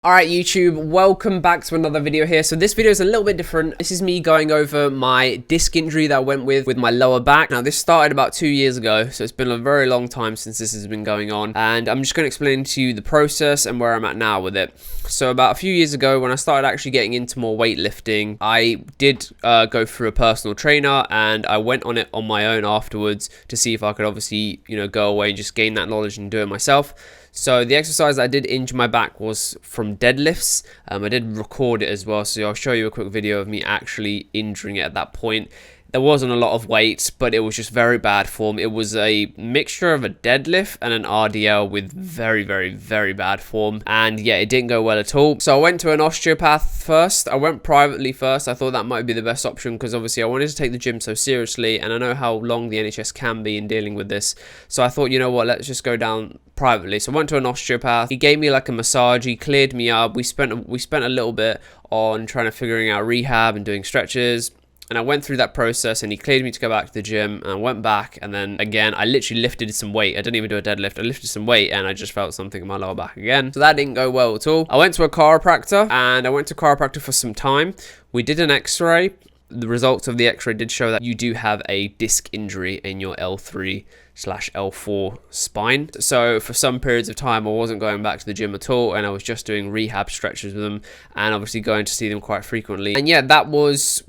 Alright YouTube, welcome back to another video here. So this video is a little bit different. This is me going over my disc injury that I went with my lower back. Now this started about 2 years ago, so it's been a very long time since this has been going on. And I'm just going to explain to you the process and where I'm at now with it. So about a few years ago, when I started actually getting into more weightlifting, I did go through a personal trainer and I went on it on my own afterwards to see if I could obviously, go away and just gain that knowledge and do it myself. So the exercise I did injure my back was from deadlifts. I did record it as well, so I'll show you a quick video of me actually injuring it at that point. There wasn't a lot of weight, but it was just very bad form. It was a mixture of a deadlift and an RDL with very, very, very bad form. And yeah, it didn't go well at all. So I went to an osteopath first. I went privately first. I thought that might be the best option because obviously I wanted to take the gym so seriously. And I know how long the NHS can be in dealing with this. So I thought, you know what, let's just go down privately. So I went to an osteopath. He gave me like a massage. He cleared me up. We spent a little bit on trying to figuring out rehab and doing stretches. And I went through that process and he cleared me to go back to the gym, and I went back, and then again I literally lifted some weight. I didn't even do a deadlift. I lifted some weight and I just felt something in my lower back again. So that didn't go well at all. I went to a chiropractor, and I went to chiropractor for some time. We did an x-ray. The results of the x-ray did show that you do have a disc injury in your L3/L4 spine. So for some periods of time, I wasn't going back to the gym at all, and I was just doing rehab stretches with them, and obviously going to see them quite frequently. And yeah, that was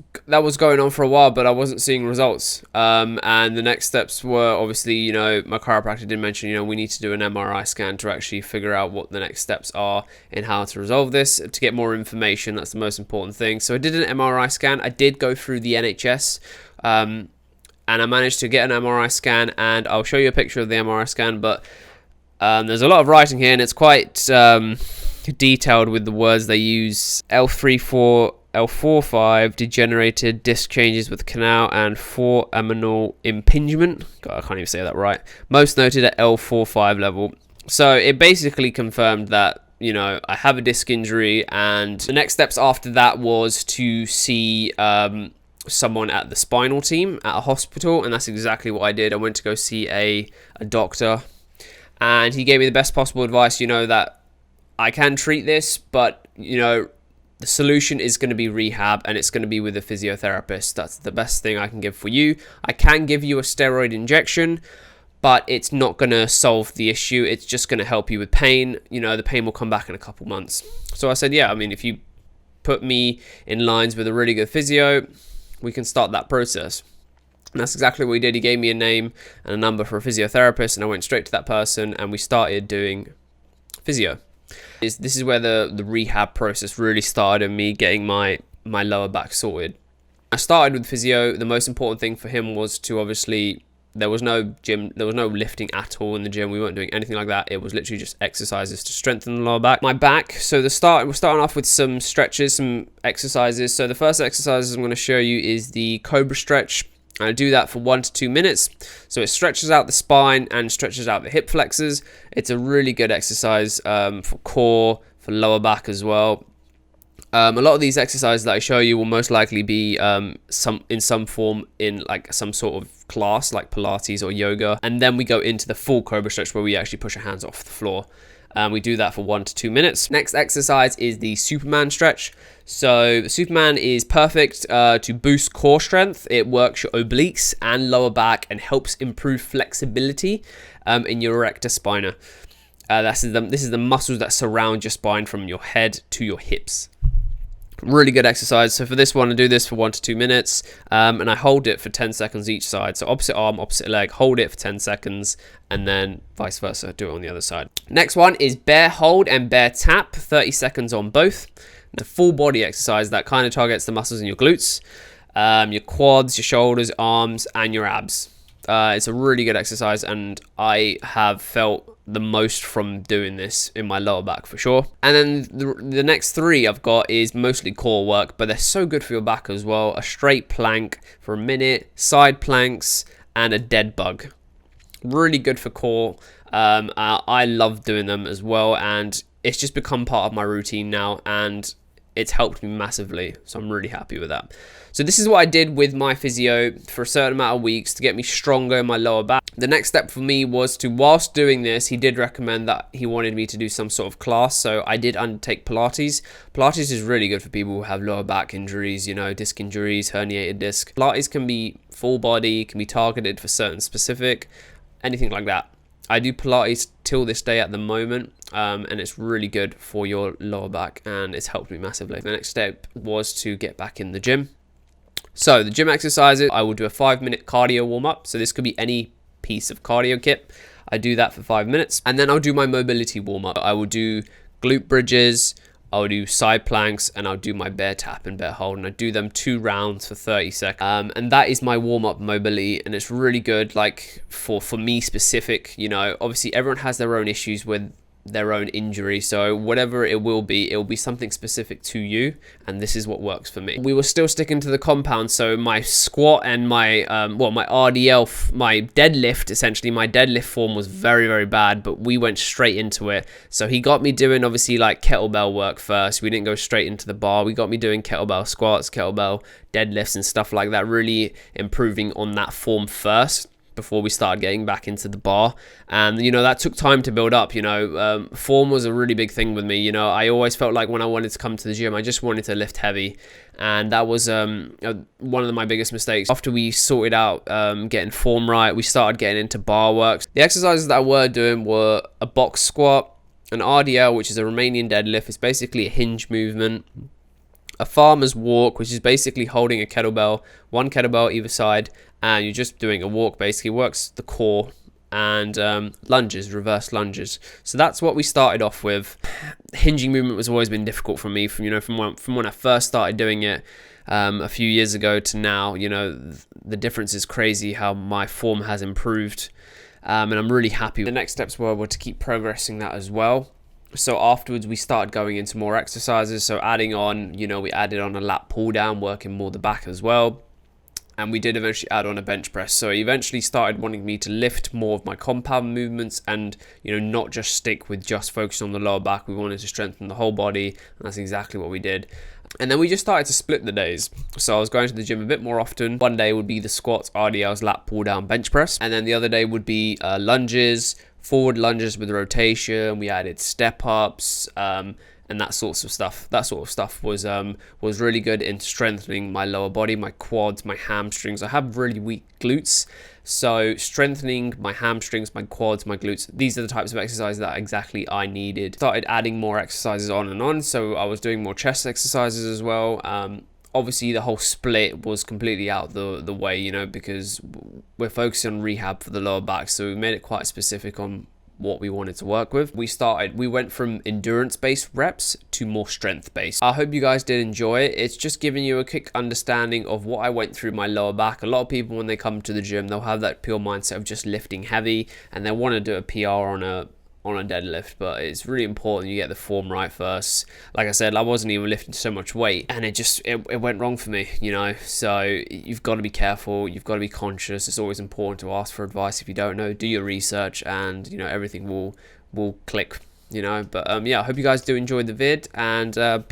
going on for a while, but I wasn't seeing results. And the next steps were obviously, my chiropractor did mention, we need to do an MRI scan to actually figure out what the next steps are in how to resolve this, to get more information. That's the most important thing. So I did an MRI scan. I did go through the NHS, and I managed to get an MRI scan, and I'll show you a picture of the MRI scan, but there's a lot of writing here, and it's quite detailed with the words they use. L4-5 degenerated disc changes with canal and foraminal impingement. God, I can't even say that right. Most noted at L4-5 level. So it basically confirmed that I have a disc injury, and the next steps after that was to see someone at the spinal team at a hospital, and that's exactly what I did. I went to go see a doctor, and he gave me the best possible advice, that I can treat this, but the solution is going to be rehab, and it's going to be with a physiotherapist. That's the best thing I can give for you. I can give you a steroid injection, but it's not going to solve the issue. It's just going to help you with pain. The pain will come back in a couple months. So I said, yeah, if you put me in lines with a really good physio, we can start that process. And that's exactly what we did. He gave me a name and a number for a physiotherapist, and I went straight to that person, and we started doing physio. This is where the rehab process really started, and me getting my lower back sorted. I started with physio. The most important thing for him was to obviously, there was no gym, there was no lifting at all in the gym. We weren't doing anything like that. It was literally just exercises to strengthen the lower back. My back, so we're starting off with some stretches, some exercises. So the first exercise I'm going to show you is the Cobra stretch. And I do that for 1 to 2 minutes. So it stretches out the spine and stretches out the hip flexors. It's a really good exercise for core, for lower back as well. A lot of these exercises that I show you will most likely be in some form in like some sort of class like Pilates or yoga. And then we go into the full Cobra stretch where we actually push our hands off the floor. We do that for 1 to 2 minutes. Next exercise is the Superman stretch. So the Superman is perfect to boost core strength. It works your obliques and lower back and helps improve flexibility in your erector spina. This is the muscles that surround your spine from your head to your hips. Really good exercise. So for this one, I do this for 1 to 2 minutes, and I hold it for 10 seconds each side. So opposite arm, opposite leg, hold it for 10 seconds, and then vice versa, do it on the other side. Next one is bear hold and bear tap, 30 seconds on both. The full body exercise that kind of targets the muscles in your glutes, your quads, your shoulders, arms, and your abs. It's a really good exercise, and I have felt the most from doing this in my lower back for sure. And then the next 3 I've got is mostly core work, but they're so good for your back as well. A straight plank for a minute, side planks, and a dead bug. Really good for core. I love doing them as well, and it's just become part of my routine now, and it's helped me massively, so I'm really happy with that. So this is what I did with my physio for a certain amount of weeks to get me stronger in my lower back. The next step for me was to, whilst doing this, he did recommend that he wanted me to do some sort of class. So I did undertake Pilates. Pilates is really good for people who have lower back injuries, you know, disc injuries, herniated disc. Pilates can be full body, can be targeted for certain specific, anything like that. I do Pilates till this day at the moment, and it's really good for your lower back, and it's helped me massively. The next step was to get back in the gym. So the gym exercises, I will do a 5-minute cardio warm-up. So this could be any piece of cardio kit. I do that for 5 minutes, and then I'll do my mobility warm-up. I will do glute bridges, I'll do side planks, and I'll do my bear tap and bear hold, and I do them 2 rounds for 30 seconds. And that is my warm-up mobility, and it's really good, like for me specific. You know, obviously everyone has their own issues with their own injury, so whatever it will be something specific to you, and this is what works for me. We were still sticking to the compound, so my squat and my my RDL, my deadlift, essentially my deadlift form was very, very bad, but we went straight into it. So he got me doing obviously like kettlebell work first. We didn't go straight into the bar. We got me doing kettlebell squats, kettlebell deadlifts and stuff like that, really improving on that form first before we started getting back into the bar. And you know, that took time to build up. You know, form was a really big thing with me. You know, I always felt like when I wanted to come to the gym, I just wanted to lift heavy, and that was one of my biggest mistakes. After we sorted out getting form right, we started getting into bar work. The exercises that I were doing were a box squat, an RDL, which is a Romanian deadlift. It's basically a hinge movement. A farmer's walk, which is basically holding a kettlebell, one kettlebell either side, and you're just doing a walk. Basically works the core. And lunges, reverse lunges. So that's what we started off with. Hinging movement has always been difficult for me, from when I first started doing it a few years ago to now. You know, the difference is crazy how my form has improved, and I'm really happy. The next steps were to keep progressing that as well. So afterwards we started going into more exercises, so adding on, you know, we added on a lat pull down, working more the back as well, and we did eventually add on a bench press. So he eventually started wanting me to lift more of my compound movements, and you know, not just stick with just focusing on the lower back. We wanted to strengthen the whole body, and that's exactly what we did. And then we just started to split the days. So I was going to the gym a bit more often. One day would be the squats, RDLs, lat pull down, bench press, and then the other day would be lunges, forward lunges with rotation. We added step ups, and that sort of stuff. That sort of stuff was really good in strengthening my lower body, my quads, my hamstrings. I have really weak glutes, so strengthening my hamstrings, my quads, my glutes, these are the types of exercises that exactly I needed. Started adding more exercises on and on, so I was doing more chest exercises as well. Obviously the whole split was completely out the way, you know, because we're focusing on rehab for the lower back, so we made it quite specific on what we wanted to work with. We went from endurance-based reps to more strength-based. I hope you guys did enjoy it. It's just giving you a quick understanding of what I went through my lower back. A lot of people, when they come to the gym, they'll have that pure mindset of just lifting heavy, and they want to do a PR on a deadlift, but it's really important you get the form right first. Like I said, I wasn't even lifting so much weight, and it went wrong for me, you know. So you've got to be careful, you've got to be conscious. It's always important to ask for advice if you don't know. Do your research, and you know, everything will click, you know. But yeah, I hope you guys do enjoy the vid, and peace out.